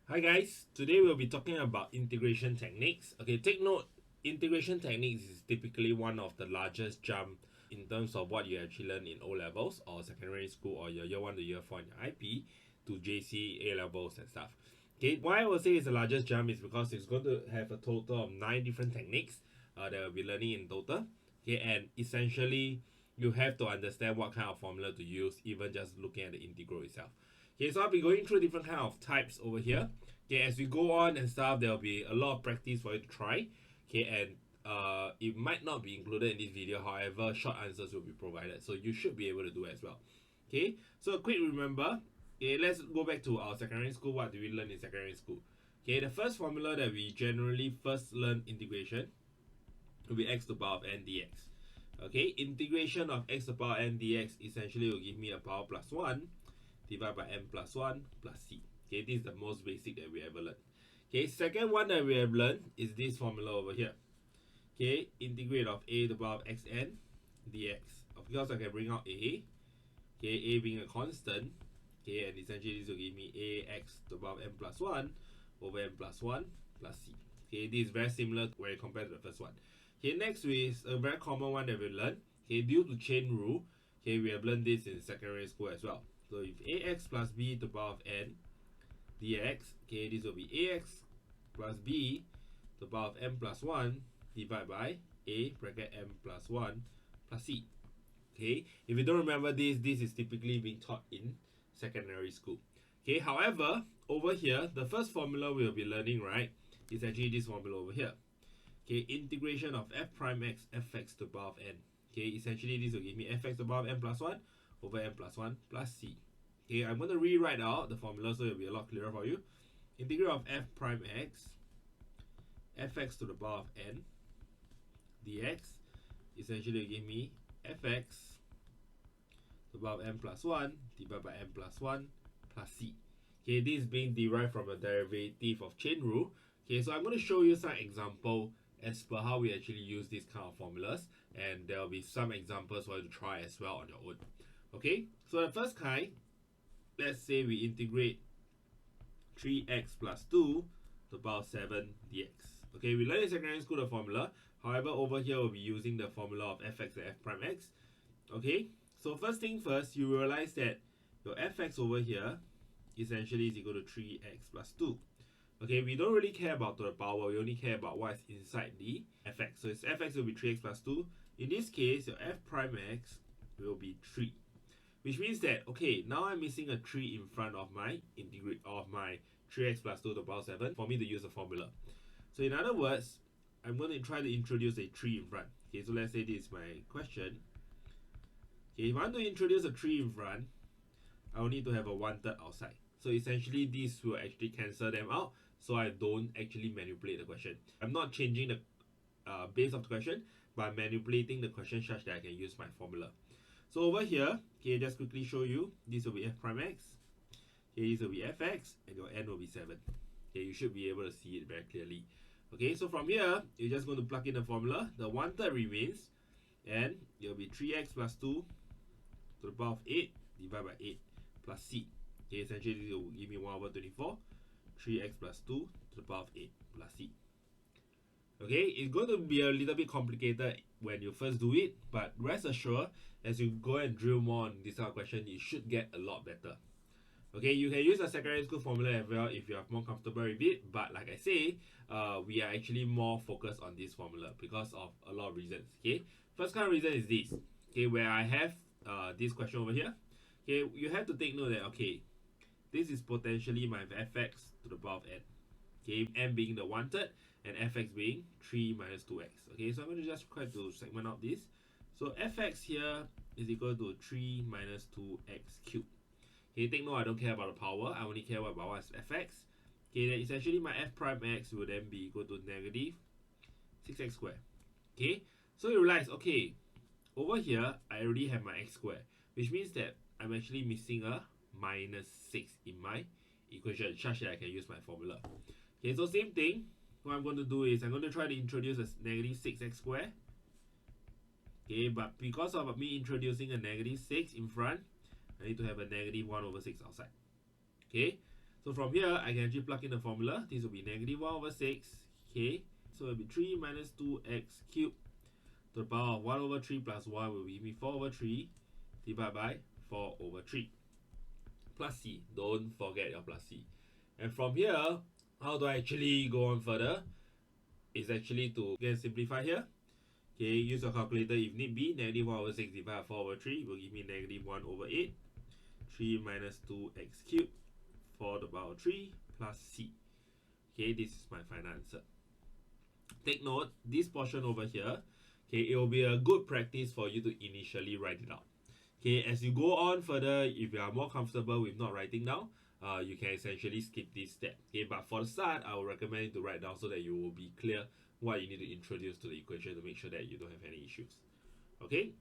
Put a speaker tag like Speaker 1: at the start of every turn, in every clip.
Speaker 1: Hi guys, today we'll be talking about integration techniques. Okay, take note, integration techniques is typically one of the largest jump in terms of what you actually learn in O levels or secondary school or your year 1 to year 4 in your IP to JC, A levels and stuff. Okay, why I will say it's the largest jump is because it's going to have a total of 9 different techniques that we'll be learning in total. Okay, and essentially you have to understand what kind of formula to use even just looking at the integral itself. Okay, so I'll be going through different kind of types over here. Okay, as we go on and stuff, there'll be a lot of practice for you to try. Okay, and it might not be included in this video. However, short answers will be provided, so you should be able to do as well. Okay, so a quick remember. Okay, let's go back to our secondary school. What do we learn in secondary school? Okay, the first formula that we generally first learn integration will be x to the power of n dx. Okay, integration of x to the power n dx essentially will give me a power plus 1 divided by n plus 1 plus c. Okay, this is the most basic that we ever learned. Okay, second one that we have learned is this formula over here. Okay, integrate of a to the power of xn dx. Of course, I can bring out a. Okay, a being a constant. Okay, and essentially this will give me ax to the power of n plus 1 over n plus 1 plus c. Okay, this is very similar when compared to the first one. Okay, next is a very common one that we learned. Okay, due to chain rule, okay, we have learned this in secondary school as well. So if ax plus b to the power of n dx, okay, this will be ax plus b to the power of n plus 1 divided by a bracket m plus 1 plus c. Okay, if you don't remember this, this is typically being taught in secondary school. Okay, however, over here, the first formula we'll be learning, right, is actually this formula over here. Okay, integration of f prime x fx to the power of n. Okay, essentially this will give me fx to the power of n plus 1 over n plus 1 plus c. Okay, I'm going to rewrite out the formula so it'll be a lot clearer for you. Integral of f prime x fx to the power of n dx essentially give me fx to the power of n plus 1 divided by n plus 1 plus c. Okay, this is being derived from a derivative of chain rule. Okay, so I'm going to show you some example as per how we actually use these kind of formulas, and there will be some examples for you to try as well on your own. Okay, so the first kind, let's say we integrate 3x plus 2 to the power of 7 dx. Okay, we learned in secondary school the formula. However, over here we'll be using the formula of fx and f prime x. Okay, so first thing first, you realize that your fx over here essentially is equal to 3x plus 2. Okay, we don't really care about to the power, we only care about what's inside the fx. So its fx will be 3x plus 2. In this case, your f prime x will be 3. Which means that, okay, now I'm missing a 3 in front of my integrate of my 3x plus 2 to the power 7 for me to use the formula. So in other words, I'm going to try to introduce a 3 in front. Okay, so let's say this is my question. Okay, if I want to introduce a 3 in front, I will need to have a 1/3 outside. So essentially this will actually cancel them out, so I don't actually manipulate the question. I'm not changing the base of the question, but I'm manipulating the question such that I can use my formula. So over here, okay, just quickly show you, this will be f prime x, okay, this will be fx, and your n will be 7. Okay, you should be able to see it very clearly. Okay, so from here, you're just going to plug in the formula, the 1/3 remains, and it will be 3x plus 2 to the power of 8 divided by 8 plus c. Okay, essentially this will give me 1 over 24, 3x plus 2 to the power of 8 plus c. Okay, it's going to be a little bit complicated when you first do it, but rest assured, as you go and drill more on this kind of question, you should get a lot better. Okay, you can use a secondary school formula as well if you are more comfortable with it, but like I say, we are actually more focused on this formula because of a lot of reasons. Okay, first kind of reason is this. Okay, where I have this question over here. Okay, you have to take note that, okay, this is potentially my fx to the power of n. Okay, n being the 1/3 and fx being 3 minus 2x. Okay, so I'm going to just try to segment out this. So fx here is equal to 3 minus 2x cubed. Okay, take note, I don't care about the power, I only care about what's fx. Okay, then essentially my f prime x will then be equal to negative 6x squared. Okay, so you realize, okay, over here I already have my x squared, which means that I'm actually missing a minus 6 in my equation such that I can use my formula. Okay, so same thing. What I'm going to do is I'm going to try to introduce a negative 6x squared. Okay, but because of me introducing a negative 6 in front, I need to have a negative 1 over 6 outside. Okay, So from here, I can actually plug in the formula. This will be negative 1 over 6, okay? So it will be 3 minus 2x cubed to the power of 1 over 3 plus 1 will give me 4 over 3 divided by 4 over 3. Plus c, don't forget your plus c. And from here, how do I actually go on further? It's actually to again simplify here. Okay, use your calculator if need be. Negative 1 over 6 divided by 4 over 3 will give me negative 1 over 8. 3 minus 2x cubed, 4 to the power 3 plus c. Okay, this is my final answer. Take note, this portion over here, okay, it will be a good practice for you to initially write it out. Okay, as you go on further, if you are more comfortable with not writing down, you can essentially skip this step. Okay, but for the start, I would recommend you to write down so that you will be clear what you need to introduce to the equation to make sure that you don't have any issues. Okay,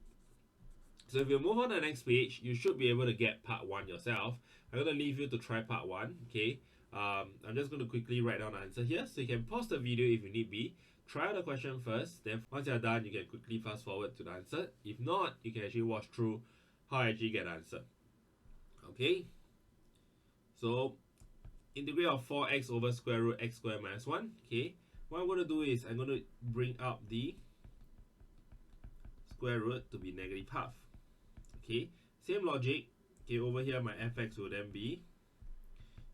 Speaker 1: so if you move on to the next page, you should be able to get part 1 yourself. I'm going to leave you to try part 1. Okay, I'm just going to quickly write down the answer here, so you can pause the video if you need be. Try out the question first, then once you're done, you can quickly fast forward to the answer. If not, you can actually watch through how I actually get the answer. Okay, so integrate of 4x over square root x squared minus 1. Okay, what I'm going to do is I'm going to bring up the square root to be negative half. Okay, same logic. Okay, over here my fx will then be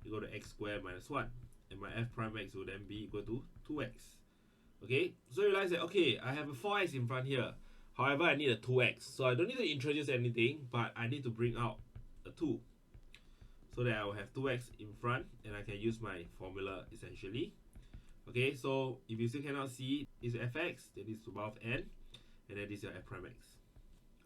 Speaker 1: equal to x squared minus 1, and my f prime x will then be equal to 2x. Okay, so you realize that, okay, I have a 4x in front here. However, I need a 2x. So I don't need to introduce anything, but I need to bring out a 2. So that I will have 2x in front, and I can use my formula essentially. Okay, so if you still cannot see, this is fx, then this is above n, and then this is your f prime x.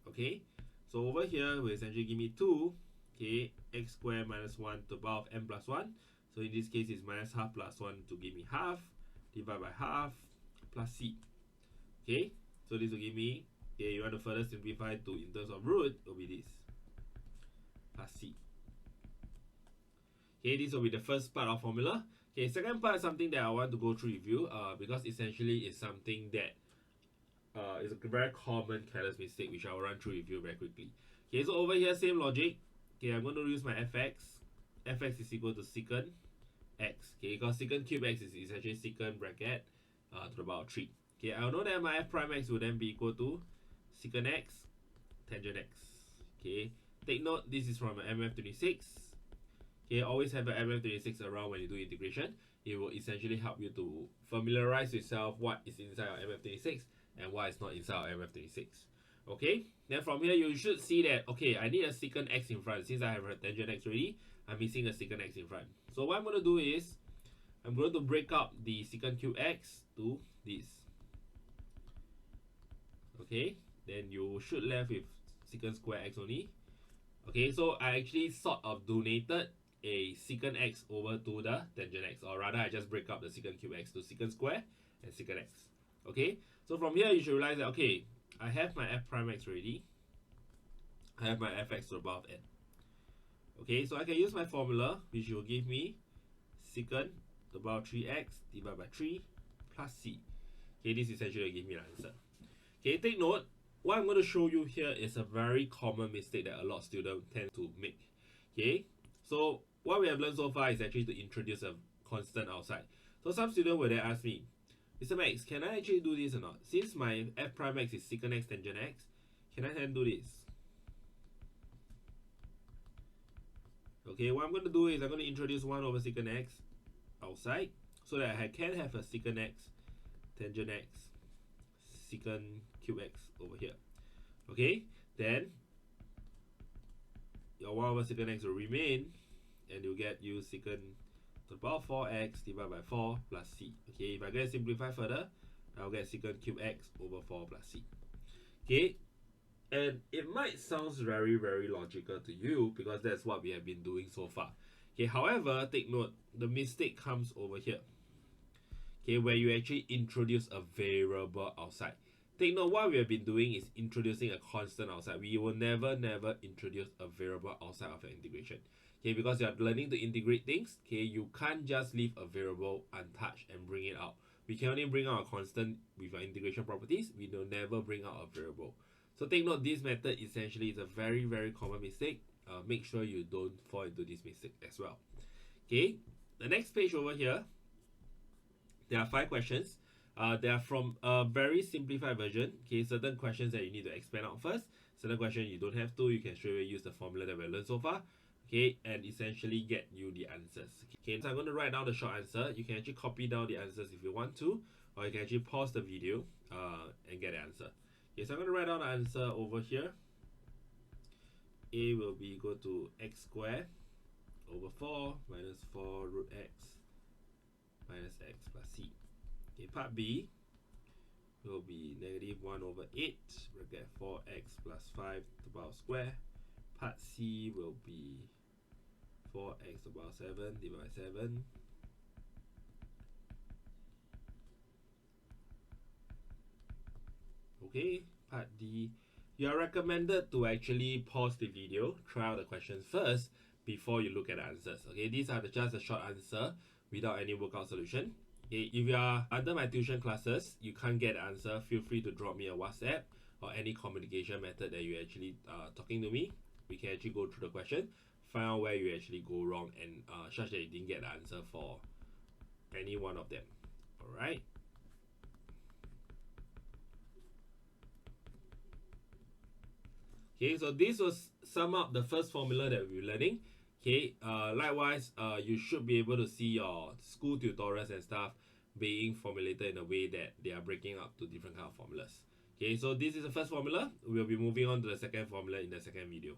Speaker 1: Okay, so over here will essentially give me 2, okay, x squared minus 1 to the power of n plus 1. So in this case, it's minus half plus 1 to give me half, divided by half, plus c. Okay, so this will give me, okay, you want to further simplify to in terms of root, it will be this, plus c. Okay, this will be the first part of formula. Okay, second part is something that I want to go through with you, because essentially it's something that is a very common careless mistake, which I will run through with you very quickly. Okay, so over here, same logic. Okay, I'm going to use my fx. Fx is equal to secant x. Okay, because secant cube x is essentially secant bracket to the power 3. Okay, I know that my f prime x will then be equal to secant x tangent x. Okay, take note, this is from MF26. Okay, always have an MF26 around when you do integration. It will essentially help you to familiarize yourself what is inside our MF26 and what is not inside our MF26. Okay, then from here you should see that, okay, I need a secant x in front. Since I have a tangent x already, I'm missing a secant x in front. So what I'm going to do is, I'm going to break up the secant cube x to this. Okay, then you should left with secant square x only. Okay, so I actually sort of donated a secant x over to the tangent x, or rather I just break up the secant cube x to secant square and secant x. Okay, so from here you should realize that, okay, I have my f prime x already. I have my fx to the power of n. Okay, so I can use my formula, which will give me secant to the power of 3x divided by 3 plus c. Okay, this essentially will give me the answer. Okay, take note, what I'm going to show you here is a very common mistake that a lot of students tend to make. Okay, so what we have learned so far is actually to introduce a constant outside. So some students will then ask me, Mr. Max, can I actually do this or not? Since my f prime x is secant x tangent x, can I then do this? Okay, what I'm going to do is I'm going to introduce 1 over secant x outside, so that I can have a secant x tangent x secant cube x over here. Okay, then your 1 over secant x will remain, and you'll get u secant to the power of 4x divided by 4 plus c. Okay, if I get simplify further, I'll get secant cube x over 4 plus c. Okay, and it might sound very, very logical to you because that's what we have been doing so far. Okay, however, take note, the mistake comes over here. Okay, where you actually introduce a variable outside. Take note, what we have been doing is introducing a constant outside. We will never introduce a variable outside of your integration. Okay, because you are learning to integrate things, okay, you can't just leave a variable untouched and bring it out. We can only bring out a constant with our integration properties. We will never bring out a variable. So take note, this method essentially is a very, very common mistake. Make sure you don't fall into this mistake as well. Okay, the next page over here, there are 5 questions. They are from a very simplified version. Okay, certain questions that you need to expand out first. Certain questions you don't have to. You can straight away use the formula that we learned so far. Okay, and essentially get you the answers. Okay, so I'm going to write down the short answer. You can actually copy down the answers if you want to, or you can actually pause the video and get the answer. Okay, so I'm going to write down the answer over here. A will be equal to x squared over 4 minus 4 root x minus x plus c. Okay, part B will be negative 1 over 8 bracket 4x plus 5 to the power square. Part C will be 4x to the power 7 divided by 7. Okay, part D, you are recommended to actually pause the video, try out the questions first before you look at the answers. Okay, these are just a short answer without any workout solution. Okay, if you are under my tuition classes, you can't get the answer, feel free to drop me a WhatsApp or any communication method that you actually talking to me. We can actually go through the question, find out where you actually go wrong, and such that you didn't get the answer for any one of them. Alright. Okay, so this was sum up the first formula that we're learning. Okay, likewise, you should be able to see your school tutorials and stuff being formulated in a way that they are breaking up to different kind of formulas. Okay, so this is the first formula. We'll be moving on to the second formula in the second video.